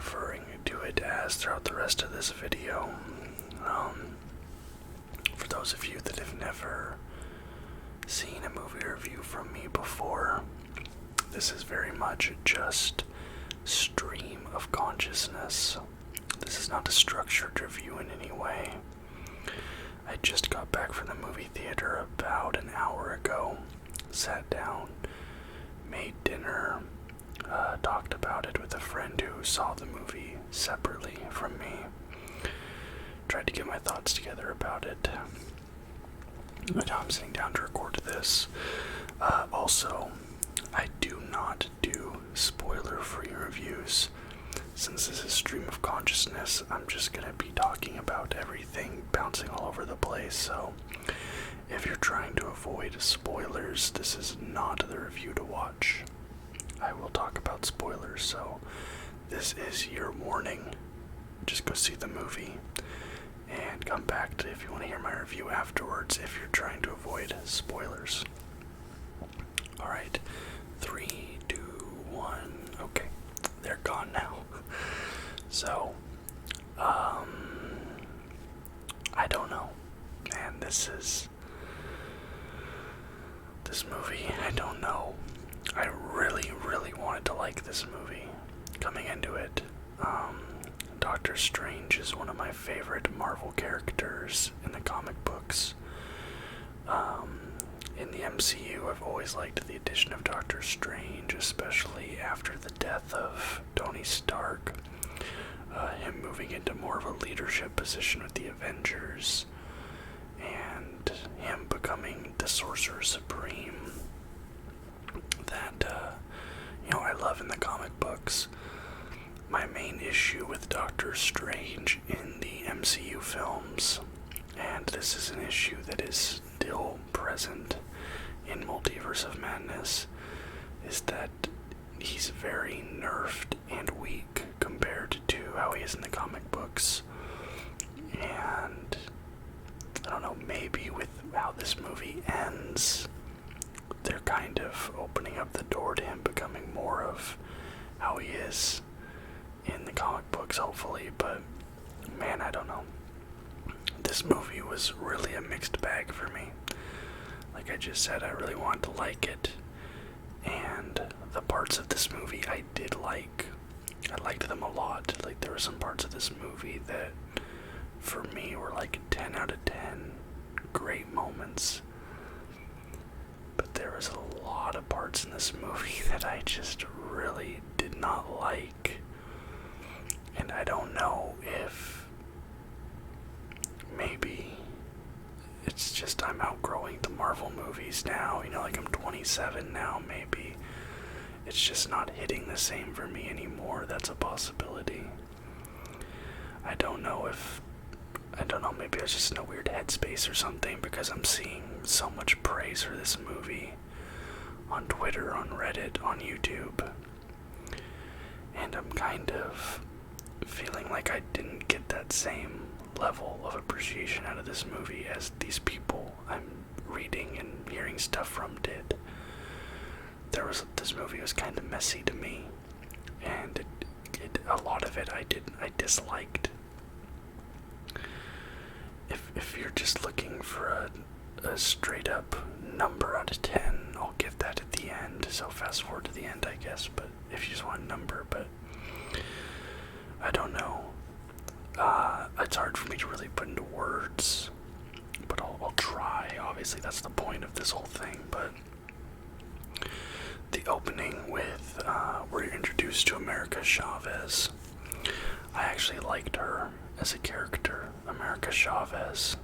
referring to it as throughout the rest of this video. For those of you that have never seen a movie review from me before, this is very much just stream of consciousness. This is not a structured review in any way. I just got back from the movie theater about an hour ago, sat down, made dinner, talked about it with a friend who saw the movie separately from me, tried to get my thoughts together about it. But now I'm sitting down to record this. Also, I do not do spoiler-free reviews. Since this is stream of consciousness, I'm just going to be talking about everything, bouncing all over the place, so if you're trying to avoid spoilers, this is not the review to watch. I will talk about spoilers, so this is your warning. Just go see the movie and come back to if you want to hear my review afterwards if you're trying to avoid spoilers. Alright, 3, 2, 1, okay, they're gone now. So, I don't know, man, this movie, I don't know. I really wanted to like this movie coming into it. Doctor Strange is one of my favorite Marvel characters in the comic books. In the MCU, I've always liked the addition of Doctor Strange, especially after the death of Tony Stark. Him moving into more of a leadership position with the Avengers, and him becoming the Sorcerer Supreme that, I love in the comic books. My main issue with Doctor Strange in the MCU films, and this is an issue that is still present in Multiverse of Madness, is that he's very nerfed and weak compared to how he is in the comic books. And I don't know, maybe with how this movie ends, they're kind of opening up the door to him becoming more of how he is in the comic books, hopefully. But man, I don't know. This movie was really a mixed bag for me. Like I just said, I really wanted to like it, and the parts of this movie I did like. I liked them a lot. Like, there were some parts of this movie that for me were like 10 out of 10 great moments. But there was a lot of parts in this movie that I just really did not like. And I don't know if maybe it's just I'm outgrowing the Marvel movies now. Like I'm 27 now, maybe. It's just not hitting the same for me anymore. That's a possibility. I don't know, maybe I was just in a weird headspace or something, because I'm seeing so much praise for this movie on Twitter, on Reddit, on YouTube. And I'm kind of feeling like I didn't get that same level of appreciation out of this movie as these people I'm reading and hearing stuff from did. This movie was kind of messy to me, and a lot of it I disliked. If you're just looking for a straight up number out of 10, I'll give that at the end, so fast forward to the end, I guess. But if you just want a number, but I don't know. It's hard for me to really put into words, but I'll try. Obviously, that's the point of this whole thing. But the opening with we're introduced to America Chavez. I actually liked her as a character, America Chavez.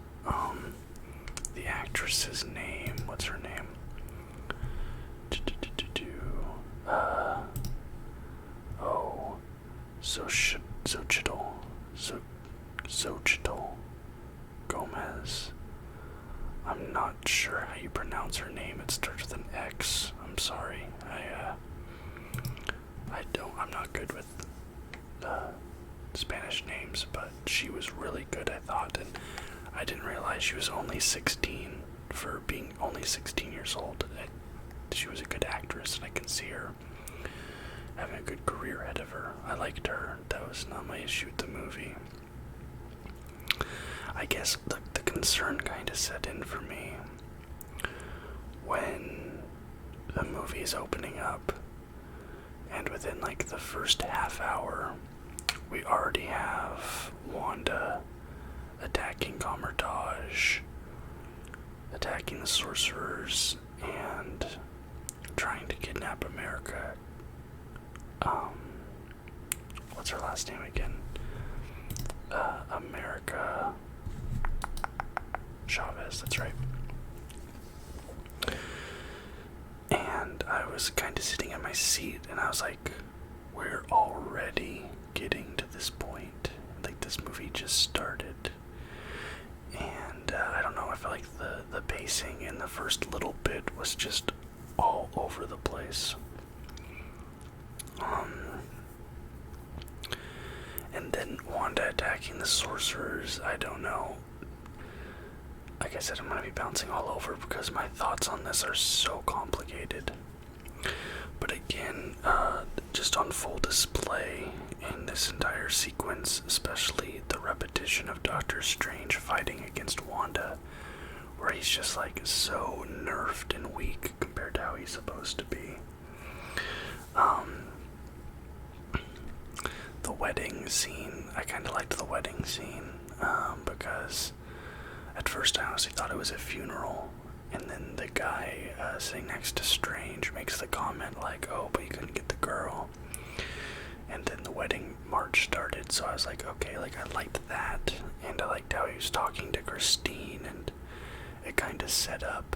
The actress's name, what's her name? Xochitl Gomez. I'm not sure how you pronounce her name. It starts with an X. I'm sorry. I'm not good with Spanish names, but she was really good, I thought, and I didn't realize she was only 16 for being only 16 years old. She was a good actress, and I can see her having a good career ahead of her. I liked her. That was not my issue with the movie. I guess the concern kind of set in for me when the movie is opening up, and within like the first half hour, we already have Wanda attacking Comertage, attacking the sorcerers, and trying to kidnap America. What's her last name again? America Chavez, that's right. And I was kind of sitting in my seat, and I was like, we're already getting to this point. Like, this movie just started. And I don't know, I felt like the pacing in the first little bit was just all over the place. And then Wanda attacking the sorcerers, I don't know. Like I said, I'm going to be bouncing all over because my thoughts on this are so complicated. But again, just on full display in this entire sequence, especially the repetition of Doctor Strange fighting against Wanda, where he's just like so nerfed and weak compared to how he's supposed to be. The wedding scene, I kind of liked the wedding scene, because at first I honestly thought it was a funeral, and then the guy sitting next to Strange makes the comment like, oh, but you couldn't get the girl. And then the wedding march started, so I was like, okay, like I liked that, and I liked how he was talking to Christine, and it kind of set up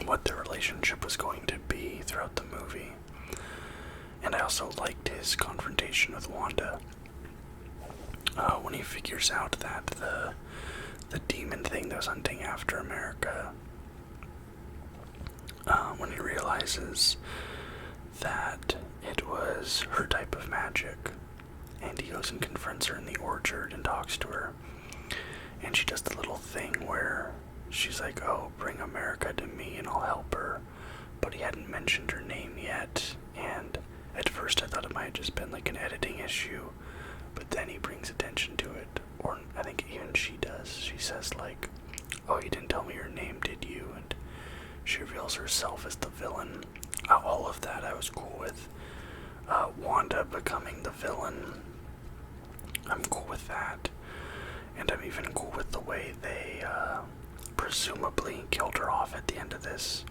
what their relationship was going to be throughout the movie. And I also liked his confrontation with Wanda. When he figures out that the demon thing that was hunting after America, when he realizes that it was her type of magic, and he goes and confronts her in the orchard and talks to her, and she does the little thing where she's like, oh, bring America to me and I'll help her, but he hadn't mentioned her name yet, and at first I thought it might have just been like an editing issue, but then he brings attention to it, or I think even she does. She says like, oh, you didn't tell me your name, did you? And she reveals herself as the villain. All of that I was cool with. Wanda becoming the villain, I'm cool with that. And I'm even cool with the way they presumably killed her off at the end of this.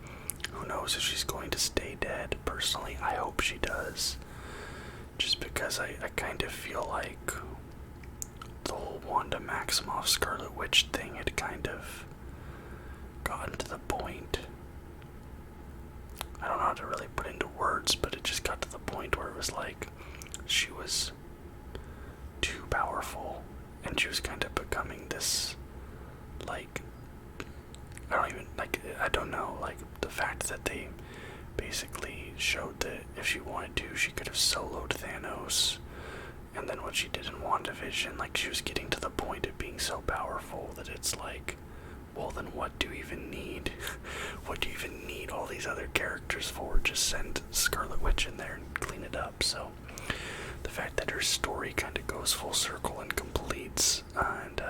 Who knows if she's going to stay dead? Personally, I hope she does. Just because I kind of feel like the whole Wanda Maximoff Scarlet Witch thing had kind of gotten to the point. I don't know how to really put into words, but it just got to the point where it was like she was too powerful, and she was kind of becoming this, like, I don't know, like, the fact that they basically showed that if she wanted to, she could have soloed Thanos, and then what she did in WandaVision, like, she was getting to the point of being so powerful that it's like, well, then what do you even need? What do you even need all these other characters for? Just send Scarlet Witch in there and clean it up. So the fact that her story kind of goes full circle and completes, and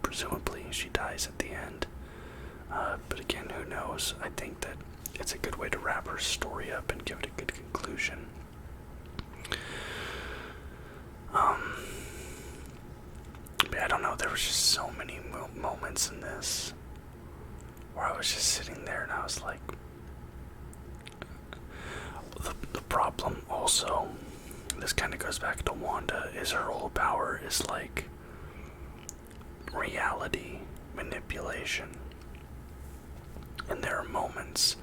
presumably she dies at the end. But again, who knows? I think that it's a good way to wrap her story up and give it a good conclusion. But I don't know, there was just so many moments in this where I was just sitting there and I was like, the problem also, this kind of goes back to Wanda, is her whole power is like reality manipulation. And there are moments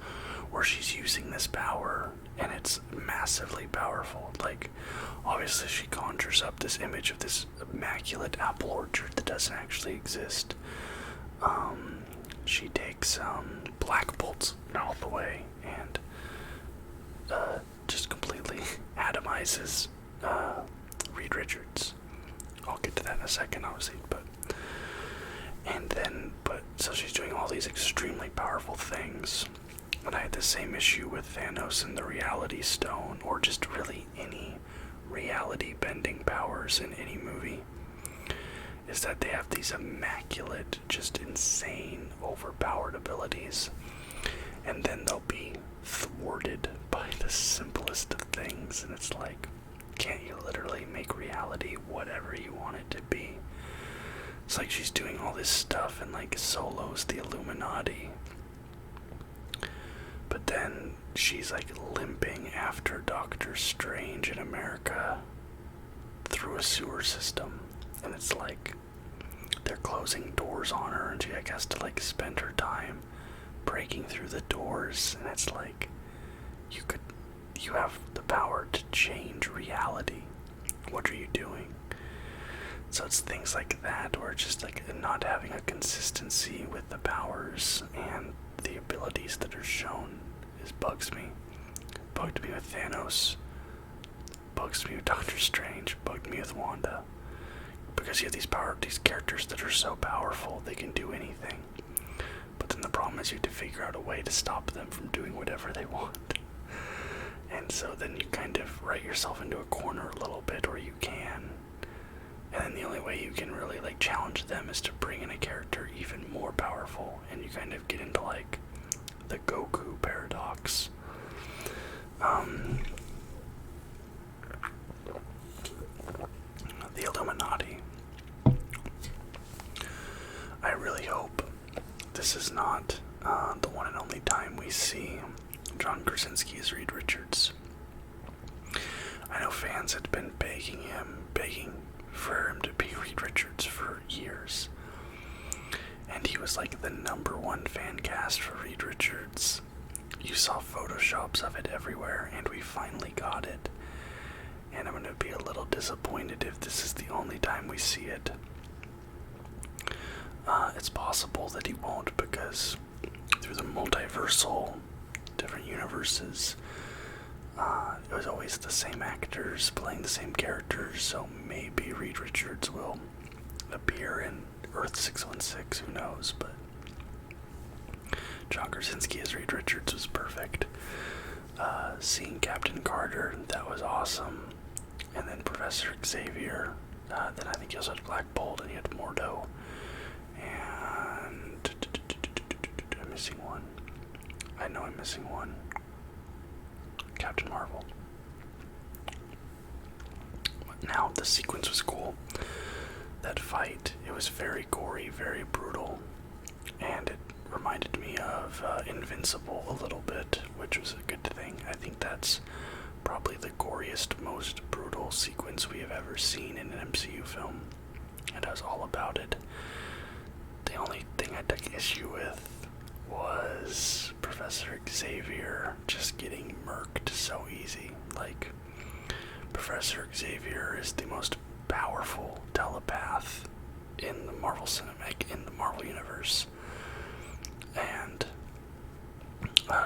where she's using this power and it's massively powerful. Like, obviously she conjures up this image of this immaculate apple orchard that doesn't actually exist. She takes Black Bolt's mouth away and just completely atomizes Reed Richards. I'll get to that in a second, obviously, so she's doing all these extremely powerful things. And I had the same issue with Thanos and the Reality Stone, or just really reality-bending powers in any movie is that they have these immaculate, just insane, overpowered abilities, and then they'll be thwarted by the simplest of things, and it's like, can't you literally make reality whatever you want it to be? It's like she's doing all this stuff and like solos the Illuminati, but then she's like limping after Doctor Strange in America through a sewer system, and it's like they're closing doors on her, and she like has to like spend her time breaking through the doors, and it's like you have the power to change reality. What are you doing? So it's things like that, or just like not having a consistency with the powers and the abilities that are shown bugs me. Bugged me with Thanos, bugs me with Doctor Strange, bugged me with Wanda. Because you have these characters that are so powerful, they can do anything. But then the problem is you have to figure out a way to stop them from doing whatever they want. And so then you kind of write yourself into a corner a little bit, or you can. And then the only way you can really like challenge them is to bring in a character even more powerful, and you kind of get into like the Goku paradox. The Illuminati. I really hope this is not the one and only time we see John Krasinski as Reed Richards. I know fans had been begging for him to be Reed Richards for years. And he was like the #1 fan cast for Reed Richards. You saw photoshops of it everywhere, and we finally got it. And I'm going to be a little disappointed if this is the only time we see it. It's possible that he won't, because through the multiversal, different universes, it was always the same actors playing the same characters, so maybe Reed Richards will appear in Earth 616, who knows, but John Krasinski as Reed Richards was perfect. Seeing Captain Carter, that was awesome. And then Professor Xavier, then I think he also had Black Bolt, and he had Mordo. And I'm missing one. I know I'm missing one. Captain Marvel. Now, the sequence was cool. That fight, it was very gory, very brutal, and it reminded me of Invincible a little bit, which was a good thing. I think that's probably the goriest, most brutal sequence we have ever seen in an MCU film, and I was all about it. The only thing I took issue with was Professor Xavier just getting murked so easy. Like, Professor Xavier is the most powerful telepath in the Marvel Cinematic, in the Marvel Universe. And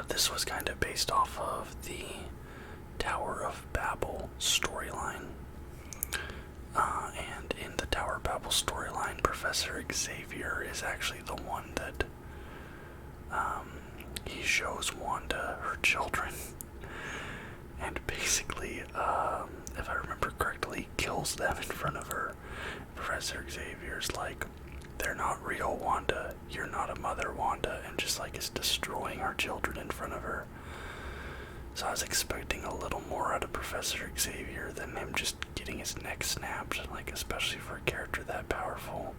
this was kind of based off of the Tower of Babel storyline. And in the Tower of Babel storyline, Professor Xavier is actually the one that he shows Wanda her children. And basically, if I remember correctly, kills them in front of her. Professor Xavier's like, they're not real, Wanda. You're not a mother, Wanda. And just like is destroying her children in front of her. So I was expecting a little more out of Professor Xavier than him just getting his neck snapped, like especially for a character that powerful.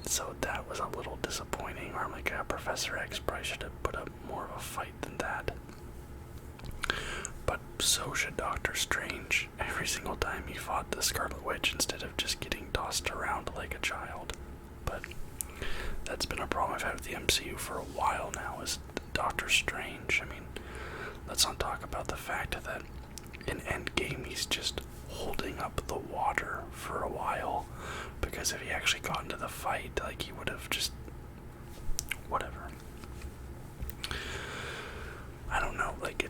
So that was a little disappointing. Or I'm like, Professor X probably should have put up more of a fight than that. But so should Doctor Strange. Every single time he fought the Scarlet Witch instead of just getting tossed around like a child. But that's been a problem I've had with the MCU for a while now, is Doctor Strange. I mean, let's not talk about the fact that in Endgame he's just holding up the water for a while, because if he actually got into the fight, like, he would have just whatever. I don't know, like,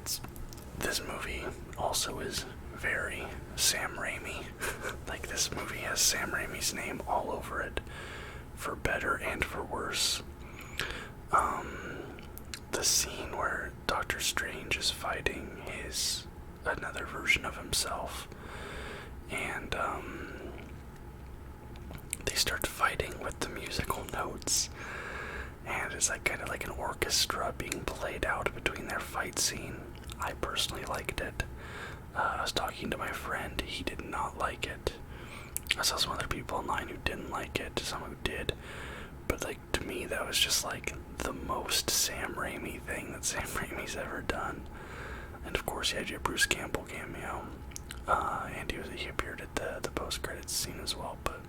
this movie also is very Sam Raimi. Like, this movie has Sam Raimi's name all over it, for better and for worse. The scene where Doctor Strange is fighting another version of himself, and they start fighting with the musical notes, and it's like kind of like an orchestra being played out between their fight scene. I personally liked it. I was talking to my friend, he did not like it. I saw some other people online who didn't like it, some who did, but like to me that was just like the most Sam Raimi thing that Sam Raimi's ever done. And of course he had your Bruce Campbell cameo, and he appeared at the post-credits scene as well, but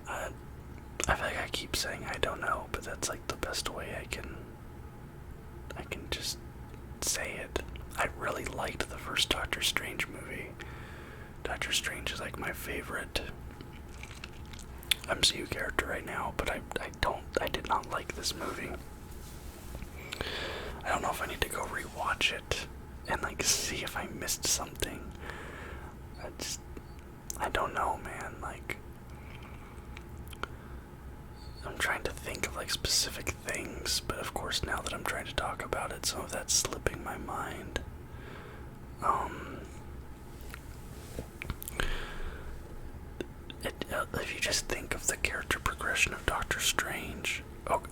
I feel like I keep saying I don't know, but that's like the best way I can just say it. I really liked the first Doctor Strange movie. Doctor Strange is like my favorite MCU character right now, but I did not like this movie. I don't know if I need to go rewatch it and like see if I missed something. I don't know, man. Like, I'm trying to think of like specific things, but of course now that I'm trying to talk about it, some of that's slipping my mind. If you just think of the character progression of Doctor Strange,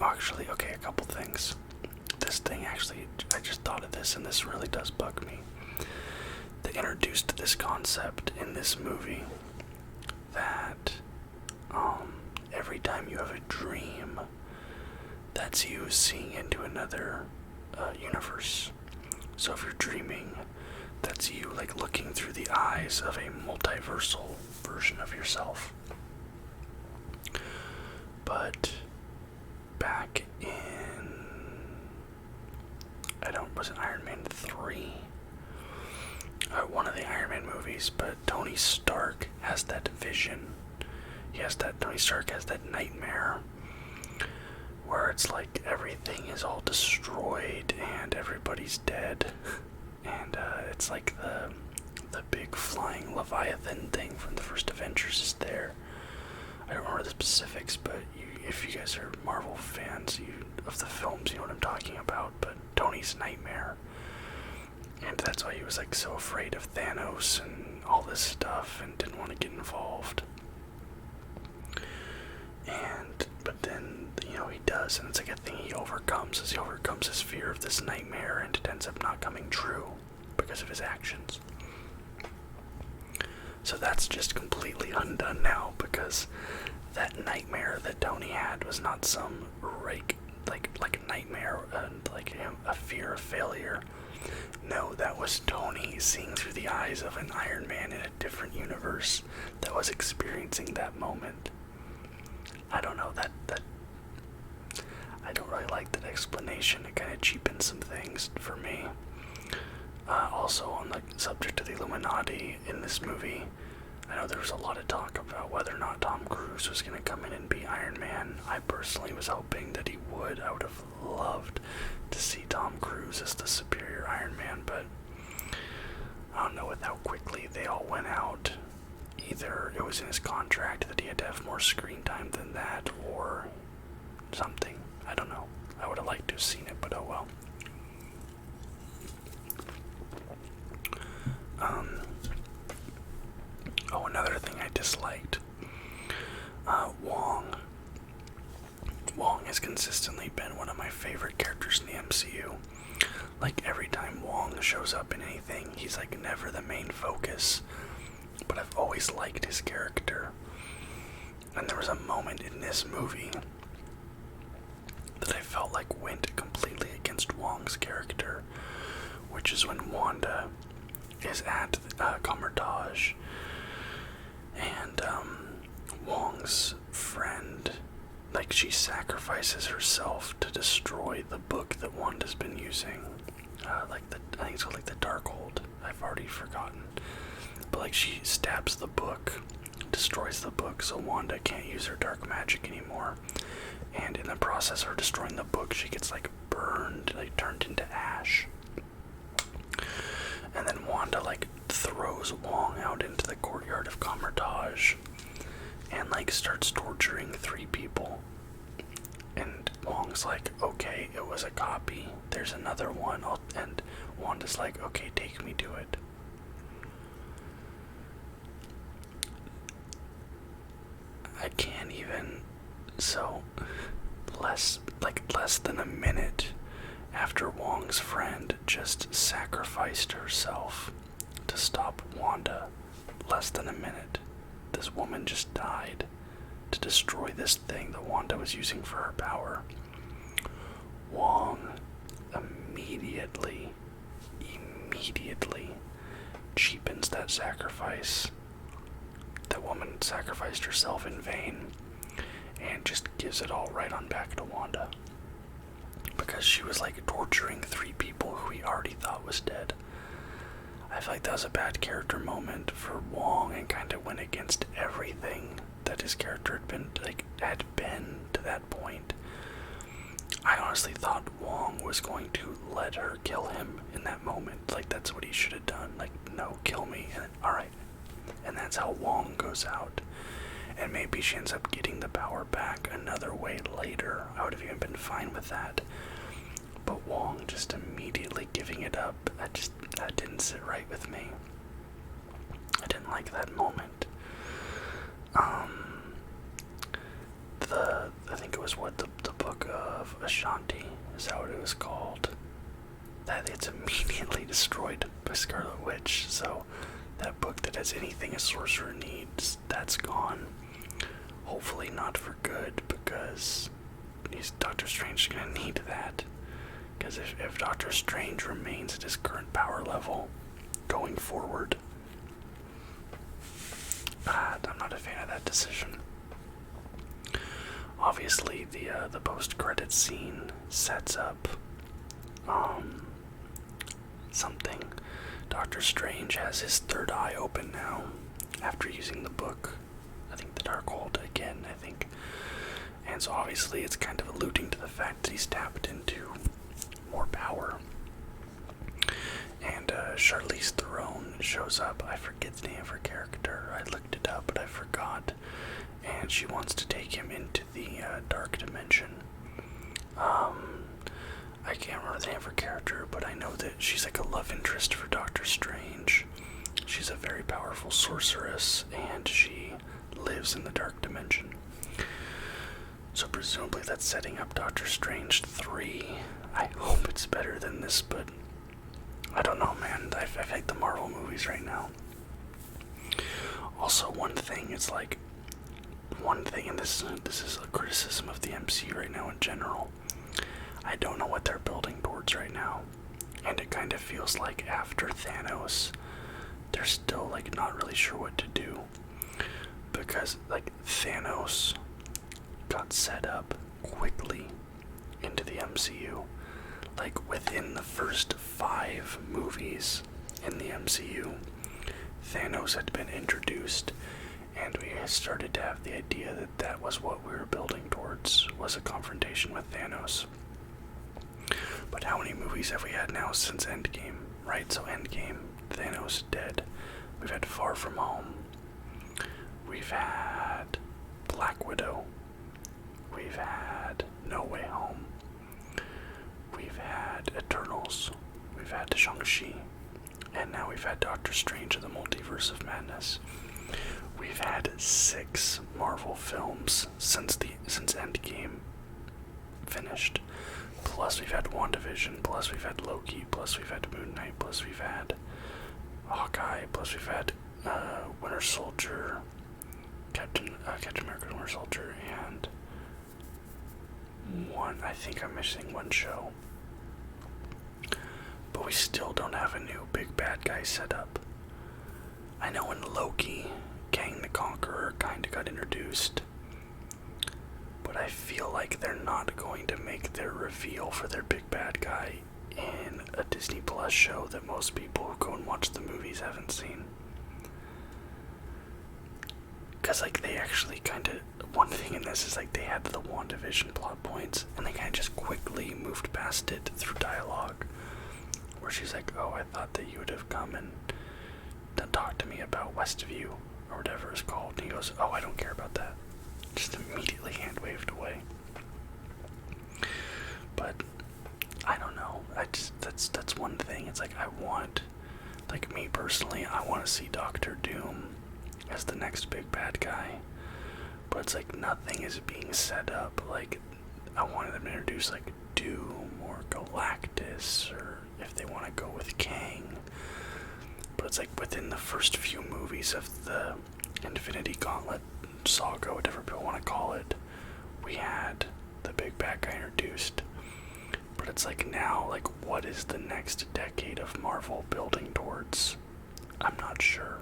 actually, okay, a couple things. This thing actually, I just thought of this, and this really does bug me. They introduced this concept in this movie that every time you have a dream, that's you seeing into another universe. So if you're dreaming, that's you like looking through the eyes of a multiversal version of yourself. But back in, was it Iron Man 3? One of the Iron Man movies, but Tony Stark has that vision. Tony Stark has that nightmare where it's like everything is all destroyed and everybody's dead. And it's like the big flying Leviathan thing from the first Avengers is there. I don't remember the specifics, but if you guys are Marvel fans of the films, you know what I'm talking about. But Tony's nightmare, and that's why he was like so afraid of Thanos and all this stuff, and didn't want to get involved. But then he does, and it's like a thing he overcomes as he overcomes his fear of this nightmare, and it ends up not coming true because of his actions. So that's just completely undone now, because that nightmare that Tony had was not some like nightmare and like a fear of failure. No, that was Tony seeing through the eyes of an Iron Man in a different universe that was experiencing that moment. I don't know, that I don't really like that explanation. It kind of cheapens some things for me. Also, on the subject of the Illuminati in this movie, I know there was a lot of talk about whether or not Tom Cruise was going to come in and be Iron Man. I personally was hoping that he would. I would have loved to see Tom Cruise as the superior Iron Man, but I don't know with how quickly they all went out. Either it was in his contract that he had to have more screen time than that, or something. I don't know. I would have liked to have seen it, but oh well. Another thing I disliked. Wong. Wong has consistently been one of my favorite characters in the MCU. Like, every time Wong shows up in anything, he's like never the main focus. But I've always liked his character. And there was a moment in this movie that I felt like went completely against Wong's character, which is when Wanda is at Comertage, and Wong's friend, like, she sacrifices herself to destroy the book that Wanda's been using. I think it's called like the Darkhold. I've already forgotten. But like, she stabs the book, destroys the book, so Wanda can't use her dark magic anymore. And in the process of destroying the book, she gets like burned, like turned into ash. And then Wanda like throws Wong out into the courtyard of Comertage and like starts torturing 3 people. And Wong's like, okay, it was a copy. There's another one. And Wanda's like, okay, take me to it. I can't even. So, less than a minute after Wong's friend just sacrificed herself to stop Wanda, less than a minute, this woman just died to destroy this thing that Wanda was using for her power. Wong immediately cheapens that sacrifice. That woman sacrificed herself in vain and just gives it all right on back to Wanda. Because she was like torturing 3 people who he already thought was dead. I feel like that was a bad character moment for Wong and kind of went against everything that his character had been to that point. I honestly thought Wong was going to let her kill him in that moment. Like, that's what he should have done. Like, no, kill me, and then, alright. And that's how Wong goes out. And maybe she ends up getting the power back another way later. I would have even been fine with that. But Wong just immediately giving it up, that didn't sit right with me. I didn't like that moment. I think it was the Book of Ashanti, is that what it was called? That it's immediately destroyed by Scarlet Witch, so that book that has anything a sorcerer needs, that's gone. Hopefully not for good, because Doctor Strange is going to need that. Because if Doctor Strange remains at his current power level going forward, I'm not a fan of that decision. Obviously, the post-credits scene sets up something. Doctor Strange has his third eye open now after using the book. I think the Darkhold again, I think. And so obviously it's kind of alluding to the fact that he's tapped into more power. And Charlize Theron shows up. I forget the name of her character. I looked it up, but I forgot. And she wants to take him into the dark dimension. I can't remember the name of her character, but I know that she's like a love interest for Doctor Strange. She's a very powerful sorceress, and she lives in the dark dimension. So presumably that's setting up Doctor Strange 3. I hope it's better than this, but I don't know, man. I hate the Marvel movies right now. Also, one thing, and this is a criticism of the MCU right now in general. I don't know what they're building towards right now. And it kind of feels like after Thanos, they're still not really sure what to do. Because Thanos got set up quickly into the MCU. Within the first 5 movies in the MCU, Thanos had been introduced, and we started to have the idea that that was what we were building towards, was a confrontation with Thanos. But how many movies have we had now since Endgame, right? So Endgame, Thanos dead. We've had Far From Home. We've had Black Widow. We've had No Way Home. We've had Eternals. We've had Shang-Chi. And now we've had Doctor Strange in the Multiverse of Madness. We've had 6 Marvel films since Endgame finished. Plus we've had WandaVision, plus we've had Loki, plus we've had Moon Knight, plus we've had Hawkeye, plus we've had Winter Soldier, Captain America Winter Soldier, and I think I'm missing one show. But we still don't have a new big bad guy set up. I know in Loki, Kang the Conqueror kinda got introduced, but I feel like they're not going to make their reveal for their big bad guy in a Disney Plus show that most people who go and watch the movies haven't seen. Because they actually one thing in this is they had the WandaVision plot points, and they kinda just quickly moved past it through dialogue, where she's like, oh, I thought that you would have come and talked to me about Westview, or whatever it's called, and he goes, oh, I don't care about that. Just immediately hand waved away. But I don't know. That's one thing. It's I want, me personally, I want to see Doctor Doom as the next big bad guy. but it's like nothing is being set up. Like, I wanted them to introduce like Doom or Galactus, or if they want to go with Kang. But it's like within the first few movies of the Infinity Gauntlet saga, whatever people want to call it, we had the big bad guy introduced. But it's like now, like, what is the next decade of Marvel building towards? I'm not sure.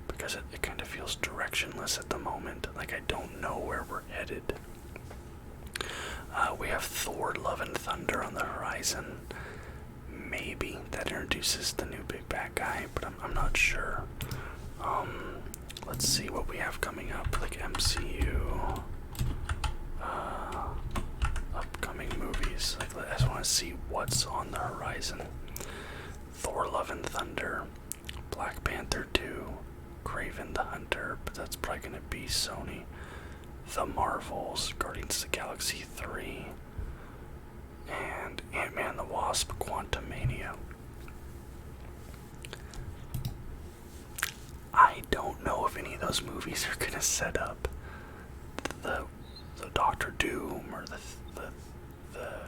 Because it kind of feels directionless at the moment. Like, I don't know where we're headed. We have Thor Love and Thunder on the horizon. Maybe that introduces the new big bad guy, but I'm not sure. Let's see what we have coming up, like MCU, upcoming movies. Like, I just want to see what's on the horizon. Thor Love and Thunder, Black Panther 2, Kraven the Hunter, but that's probably going to be Sony. The Marvels, Guardians of the Galaxy 3, and Ant-Man the Wasp, Quantumania. I don't know if any of those movies are going to set up the Doctor Doom or the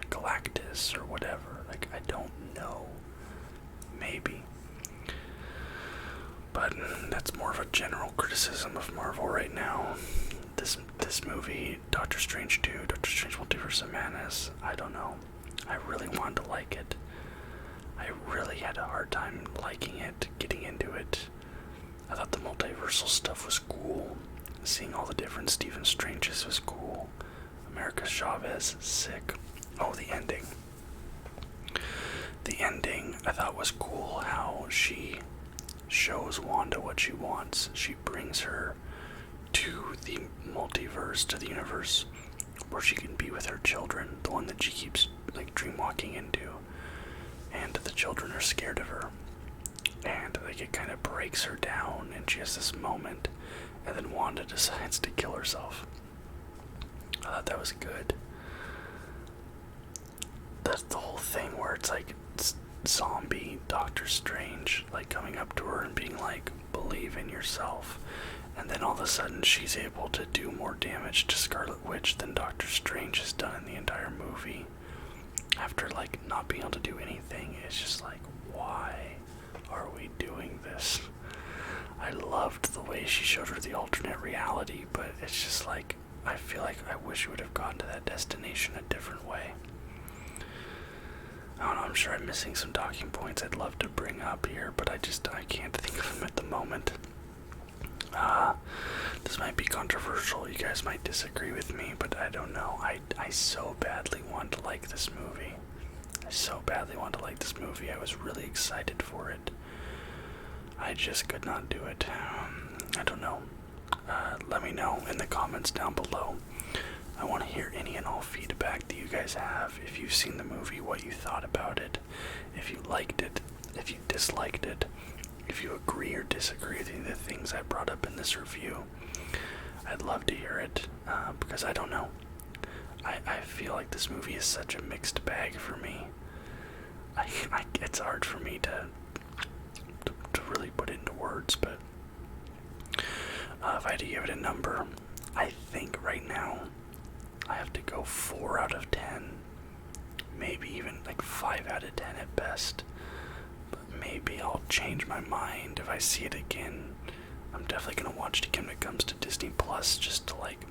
Galactus or whatever. Like, I don't know. Maybe. But that's more of a general criticism of Marvel right now. This movie, Doctor Strange 2, Doctor Strange Multiverse of Madness, I don't know. I really wanted to like it. I really had a hard time liking it, getting into it. I thought the multiversal stuff was cool. Seeing all the different Stephen Stranges was cool. America Chavez, sick. Oh, the ending. The ending I thought was cool, how she shows Wanda what she wants. She brings her to the multiverse, to the universe where she can be with her children, the one that she keeps like dreamwalking into, and the children are scared of her, and like it kind of breaks her down, and she has this moment, and then Wanda decides to kill herself. I thought that was good. That's the whole thing where it's like zombie Doctor Strange like coming up to her and being like, believe in yourself, and then all of a sudden she's able to do more damage to Scarlet Witch than Doctor Strange has done in the entire movie after like not being able to do anything. It's just like, why are we doing this? I loved the way she showed her the alternate reality, but it's just like, I feel like I wish we would have gotten to that destination a different way. I don't know, I'm sure I'm missing some talking points I'd love to bring up here, but I can't think of them at the moment. This might be controversial, you guys might disagree with me, but I don't know. I so badly want to like this movie. I was really excited for it. I just could not do it. I don't know. Let me know in the comments down below. I want to hear any and all feedback that you guys have. If you've seen the movie, what you thought about it. If you liked it, if you disliked it. If you agree or disagree with any of the things I brought up in this review. I'd love to hear it, because I don't know. I feel like this movie is such a mixed bag for me. It's hard for me to really put into words, but if I had to give it a number, I think right now I have to go 4 out of 10, maybe even like 5 out of 10 at best. But maybe I'll change my mind if I see it again. I'm definitely gonna watch it again when it comes to Disney Plus, just to like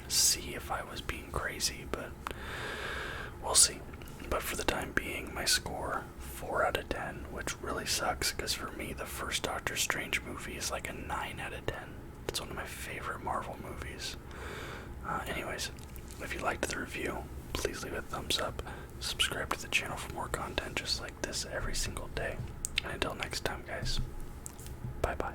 see if I was being crazy, but we'll see. But for the time being, my score, 4 out of 10, which really sucks, because for me, the first Doctor Strange movie is like a 9 out of 10. It's one of my favorite Marvel movies. Anyways, if you liked the review, please leave a thumbs up. Subscribe to the channel for more content just like this every single day. And until next time, guys, bye-bye.